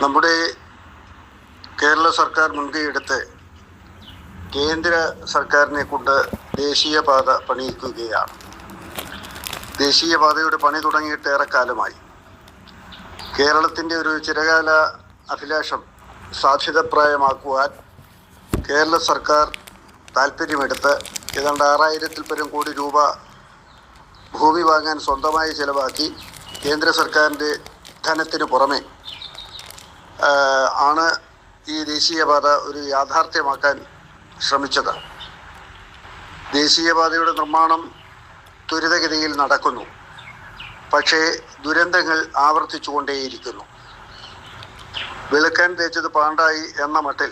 നമ്മുടെ കേരള സർക്കാർ മുൻകൈയെടുത്ത് കേന്ദ്ര സർക്കാരിനെ കൊണ്ട് ദേശീയപാത പണിയിക്കുകയാണ്. ദേശീയപാതയുടെ പണി തുടങ്ങിയിട്ട് ഏറെക്കാലമായി. കേരളത്തിൻ്റെ ഒരു ചിരകാല അഭിലാഷം സാധ്യതപ്രായമാക്കുവാൻ കേരള സർക്കാർ താൽപ്പര്യമെടുത്ത് ഏതാണ്ട് 6000-ൽ പരം കോടി രൂപ ഭൂമി വാങ്ങാൻ സ്വന്തമായി ചെലവാക്കി കേന്ദ്ര സർക്കാരിൻ്റെ ധനത്തിന് പുറമെ ആണ് ഈ ദേശീയപാത ഒരു യാഥാർത്ഥ്യമാക്കാൻ ശ്രമിച്ചത്. ദേശീയപാതയുടെ നിർമ്മാണം ത്വരിതഗതിയിൽ നടക്കുന്നു. പക്ഷേ ദുരന്തങ്ങൾ ആവർത്തിച്ചുകൊണ്ടേയിരിക്കുന്നു. വെളുക്കാൻ തേച്ചത് പാണ്ടായി എന്ന മട്ടിൽ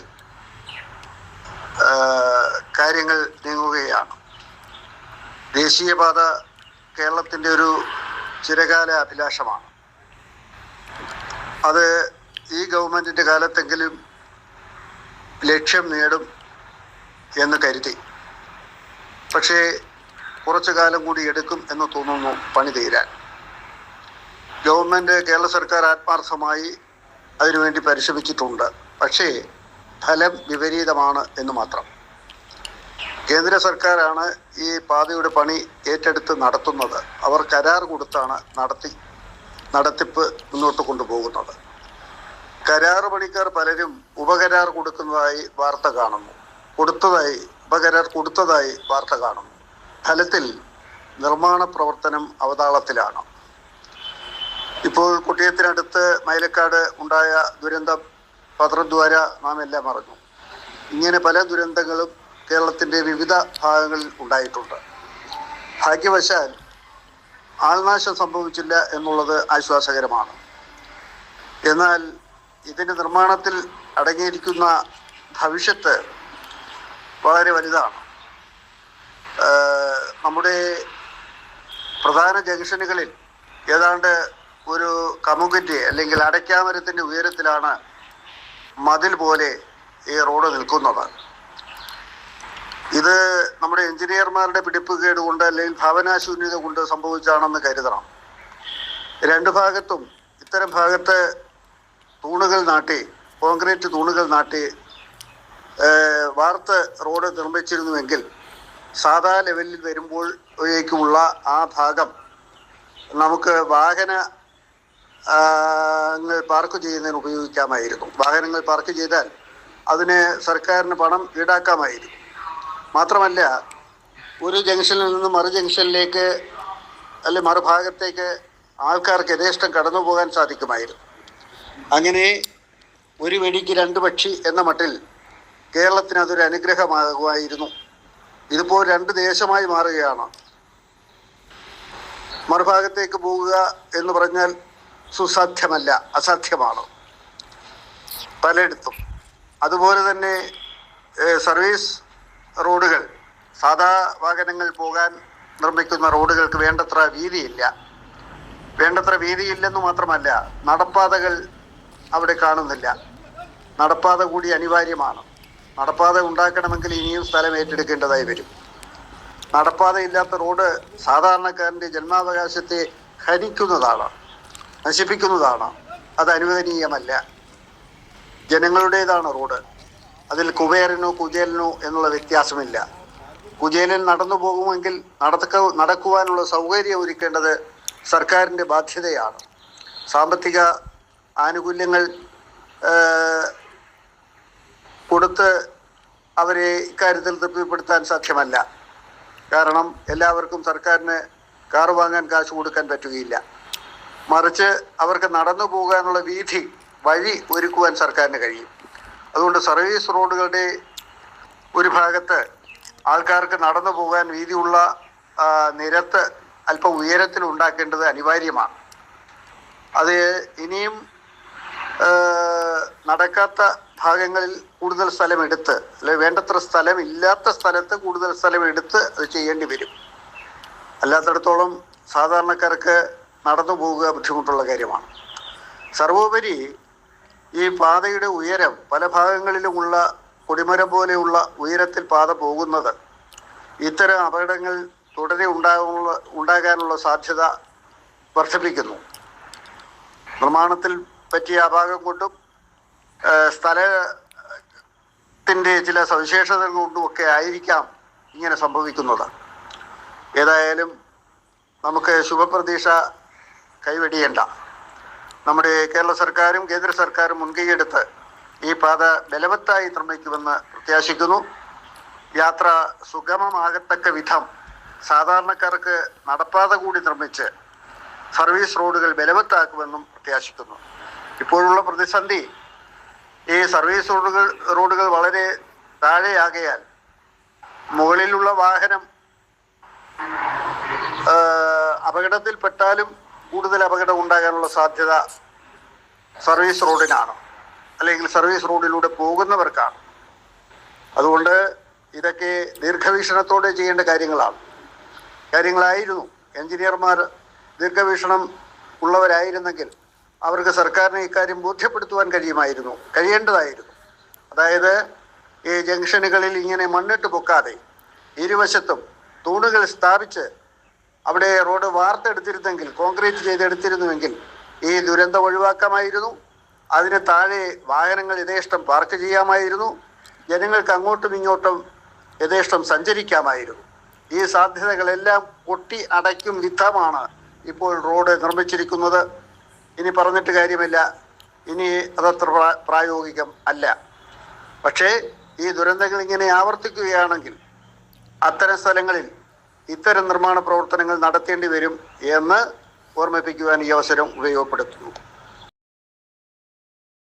കാര്യങ്ങൾ നീങ്ങുകയാണ്. ദേശീയപാത കേരളത്തിൻ്റെ ഒരു ചിരകാല അഭിലാഷമാണ്. അത് ഈ ഗവൺമെൻറ്റിൻ്റെ കാലത്തെങ്കിലും ലക്ഷ്യം നേടും എന്ന് കരുതി. പക്ഷേ കുറച്ചു കാലം കൂടി എടുക്കും എന്ന് തോന്നുന്നു പണി തീരാൻ. ഗവൺമെൻറ്, കേരള സർക്കാർ ആത്മാർത്ഥമായി അതിനുവേണ്ടി പരിശ്രമിച്ചിട്ടുണ്ട്. പക്ഷേ ഫലം വിപരീതമാണ് എന്ന് മാത്രം. കേന്ദ്ര സർക്കാരാണ് ഈ പാതയുടെ പണി ഏറ്റെടുത്ത് നടത്തുന്നത്. അവർ കരാർ കൊടുത്താണ് നടത്തിപ്പ് മുന്നോട്ട് കൊണ്ടുപോകുന്നത്. കരാർ പണിക്കാർ പലരും ഉപകരാർ കൊടുക്കുന്നതായി വാർത്ത കാണുന്നു, ഉപകരാർ കൊടുത്തതായി വാർത്ത കാണുന്നു. ഫലത്തിൽ നിർമ്മാണ പ്രവർത്തനം അവതാളത്തിലാണ്. ഇപ്പോൾ കുട്ടിയത്തിനടുത്ത് മൈലക്കാട് ഉണ്ടായ ദുരന്തം പത്രദ്വാര നാം എല്ലാം അറിഞ്ഞു. ഇങ്ങനെ പല ദുരന്തങ്ങളും കേരളത്തിൻ്റെ വിവിധ ഭാഗങ്ങളിൽ ഉണ്ടായിട്ടുണ്ട്. ഭാഗ്യവശാൽ ആൾനാശം സംഭവിച്ചില്ല എന്നുള്ളത് ആശ്വാസകരമാണ്. എന്നാൽ ഇതിൻ്റെ നിർമ്മാണത്തിൽ അടങ്ങിയിരിക്കുന്ന ഭവിഷ്യത്ത് വളരെ വലുതാണ്. നമ്മുടെ പ്രധാന ജംഗ്ഷനുകളിൽ ഏതാണ്ട് ഒരു കമുകിൻ്റെ അല്ലെങ്കിൽ അടയ്ക്കാമരത്തിൻ്റെ ഉയരത്തിലാണ് മതിൽ പോലെ ഈ റോഡ് നിൽക്കുന്നത്. ഇത് നമ്മുടെ എഞ്ചിനീയർമാരുടെ പിടിപ്പുകേട് കൊണ്ട് അല്ലെങ്കിൽ ഭാവനാശൂന്യത കൊണ്ട് സംഭവിച്ചാണെന്ന് കരുതണം. രണ്ട് ഭാഗത്തും ഇത്തരം ഭാഗത്ത് തൂണുകൾ നാട്ടി, കോൺക്രീറ്റ് തൂണുകൾ നാട്ടി വാർത്ത് റോഡ് നിർമ്മിച്ചിരുന്നുവെങ്കിൽ സാധാ ലെവലിൽ വരുമ്പോഴേക്കുമുള്ള ആ ഭാഗം നമുക്ക് വാഹനങ്ങൾ പാർക്ക് ചെയ്യുന്നതിന് ഉപയോഗിക്കാമായിരുന്നു. വാഹനങ്ങൾ പാർക്ക് ചെയ്താൽ അതിന് സർക്കാരിന് പണം ഈടാക്കാമായിരുന്നു. മാത്രമല്ല, ഒരു ജംഗ്ഷനിൽ നിന്ന് മറു ജംഗ്ഷനിലേക്ക് അല്ലെ മറുഭാഗത്തേക്ക് ആൾക്കാർക്ക് യഥേഷ്ടം കടന്നു പോകാൻ സാധിക്കുമായിരുന്നു. അങ്ങനെ ഒരു വെടിക്ക് രണ്ട് പക്ഷി എന്ന മട്ടിൽ കേരളത്തിന് അതൊരു അനുഗ്രഹമാകുമായിരുന്നു. ഇതിപ്പോൾ രണ്ട് ദേശമായി മാറുകയാണ്. മറുഭാഗത്തേക്ക് പോകുക എന്ന് പറഞ്ഞാൽ സുസാധ്യമല്ല, അസാധ്യമാണ് പലയിടത്തും. അതുപോലെ തന്നെ സർവീസ് റോഡുകൾ, സാധാ വാഹനങ്ങൾ പോകാൻ നിർമ്മിക്കുന്ന റോഡുകൾക്ക് വേണ്ടത്ര വീതിയില്ലെന്ന് മാത്രമല്ല, നടപ്പാതകൾ അവിടെ കാണുന്നില്ല. നടപ്പാത കൂടി അനിവാര്യമാണ്. നടപ്പാത ഉണ്ടാക്കണമെങ്കിൽ ഇനിയും സ്ഥലം ഏറ്റെടുക്കേണ്ടതായി വരും. നടപ്പാതയില്ലാത്ത റോഡ് സാധാരണക്കാരൻ്റെ ജന്മാവകാശത്തെ ഹനിക്കുന്നതാണ്, നശിപ്പിക്കുന്നതാണ്. അത് അനുവദനീയമല്ല. ജനങ്ങളുടേതാണ് റോഡ്. അതിൽ കുബേരനോ കുചേലനോ എന്നുള്ള വ്യത്യാസമില്ല. കുചേലൻ നടന്നു പോകുമെങ്കിൽ നടക്കുവാനുള്ള സൗകര്യം ഒരുക്കേണ്ടത് സർക്കാരിൻ്റെ ബാധ്യതയാണ്. സാമ്പത്തിക ആനുകൂല്യങ്ങൾ കൊടുത്ത് അവരെ ഇക്കാര്യത്തിൽ തൃപ്തിപ്പെടുത്താൻ സാധ്യമല്ല. കാരണം എല്ലാവർക്കും സർക്കാരിന് കാർ വാങ്ങാൻ കാശ് കൊടുക്കാൻ പറ്റുകയില്ല. മറിച്ച് അവർക്ക് നടന്നു പോകാനുള്ള വഴി ഒരുക്കുവാൻ സർക്കാരിന് കഴിയും. അതുകൊണ്ട് സർവീസ് റോഡുകളുടെ ഒരു ഭാഗത്ത് ആൾക്കാർക്ക് നടന്നു പോകാൻ വീതിയുള്ള നിരത്ത് അല്പം ഉയരത്തിൽ ഉണ്ടാക്കേണ്ടത് അനിവാര്യമാണ്. അത് ഇനിയും നടക്കാത്ത ഭാഗങ്ങളിൽ കൂടുതൽ സ്ഥലം എടുത്ത്, അല്ലെങ്കിൽ വേണ്ടത്ര സ്ഥലം ഇല്ലാത്ത സ്ഥലത്ത് കൂടുതൽ സ്ഥലം എടുത്ത് അത് ചെയ്യേണ്ടി വരും. അല്ലാത്തിടത്തോളം സാധാരണക്കാർക്ക് നടന്നു പോവുക ബുദ്ധിമുട്ടുള്ള കാര്യമാണ്. സർവോപരി ഈ പാതയുടെ ഉയരം, പല ഭാഗങ്ങളിലുമുള്ള കൊടിമരം പോലെയുള്ള ഉയരത്തിൽ പാത പോകുന്നത് ഇത്തരം അപകടങ്ങൾ തുടരെ ഉണ്ടാകാനുള്ള സാധ്യത വർദ്ധിപ്പിക്കുന്നു. നിർമ്മാണത്തിൽ പറ്റിയ അപാകം കൊണ്ടും സ്ഥലത്തിൻ്റെ ചില സവിശേഷതകൾ കൊണ്ടുമൊക്കെ ആയിരിക്കാം ഇങ്ങനെ സംഭവിക്കുന്നത്. ഏതായാലും നമുക്ക് ശുഭപ്രതീക്ഷ കൈവെടിയേണ്ട. നമ്മുടെ കേരള സർക്കാരും കേന്ദ്ര സർക്കാരും മുൻകൈയെടുത്ത് ഈ പാത ബലവത്തായി നിർമ്മിക്കുമെന്ന് പ്രത്യാശിക്കുന്നു. യാത്ര സുഗമമാകത്തക്ക വിധം സാധാരണക്കാർക്ക് നടപ്പാത കൂടി നിർമ്മിച്ച് സർവീസ് റോഡുകൾ ബലവത്താക്കുമെന്നും പ്രത്യാശിക്കുന്നു. ഇപ്പോഴുള്ള പ്രതിസന്ധി ഈ സർവീസ് റോഡുകൾ വളരെ താഴെയാകയാൽ മുകളിലുള്ള വാഹനം അപകടത്തിൽപ്പെട്ടാലും കൂടുതൽ അപകടം ഉണ്ടാകാനുള്ള സാധ്യത സർവീസ് റോഡിനാണ്, അല്ലെങ്കിൽ സർവീസ് റോഡിലൂടെ പോകുന്നവർക്കാണ്. അതുകൊണ്ട് ഇതൊക്കെ ദീർഘവീക്ഷണത്തോടെ ചെയ്യേണ്ട കാര്യങ്ങളായിരുന്നു. എഞ്ചിനീയർമാർ ദീർഘവീക്ഷണം ഉള്ളവരായിരുന്നെങ്കിൽ അവർക്ക് സർക്കാരിനെ ഇക്കാര്യം ബോധ്യപ്പെടുത്തുവാൻ കഴിയേണ്ടതായിരുന്നു. അതായത് ഈ ജംഗ്ഷനുകളിൽ ഇങ്ങനെ മണ്ണിട്ട് പൊക്കാതെ ഇരുവശത്തും തൂണുകൾ സ്ഥാപിച്ച് അവിടെ റോഡ് വാർത്തെടുത്തിരുന്നെങ്കിൽ, കോൺക്രീറ്റ് ചെയ്തെടുത്തിരുന്നുവെങ്കിൽ ഈ ദുരന്തം ഒഴിവാക്കാമായിരുന്നു. അതിന് താഴെ വാഹനങ്ങൾ യഥേഷ്ടം പാർക്ക് ചെയ്യാമായിരുന്നു. ജനങ്ങൾക്ക് അങ്ങോട്ടും ഇങ്ങോട്ടും യഥേഷ്ടം സഞ്ചരിക്കാമായിരുന്നു. ഈ സാധ്യതകളെല്ലാം കൊട്ടി അടയ്ക്കും വിധമാണ് ഇപ്പോൾ റോഡ് നിർമ്മിച്ചിരിക്കുന്നത്. ഇനി പറഞ്ഞിട്ട് കാര്യമില്ല, ഇനി അതത്ര പ്രായോഗികം അല്ല. പക്ഷേ ഈ ദുരന്തങ്ങൾ ഇങ്ങനെ ആവർത്തിക്കുകയാണെങ്കിൽ അത്തരം സ്ഥലങ്ങളിൽ ഇത്തരം നിർമ്മാണ പ്രവർത്തനങ്ങൾ നടത്തേണ്ടി വരും എന്ന് ഓർമ്മിപ്പിക്കുവാൻ ഈ അവസരം ഉപയോഗപ്പെടുത്തുന്നു.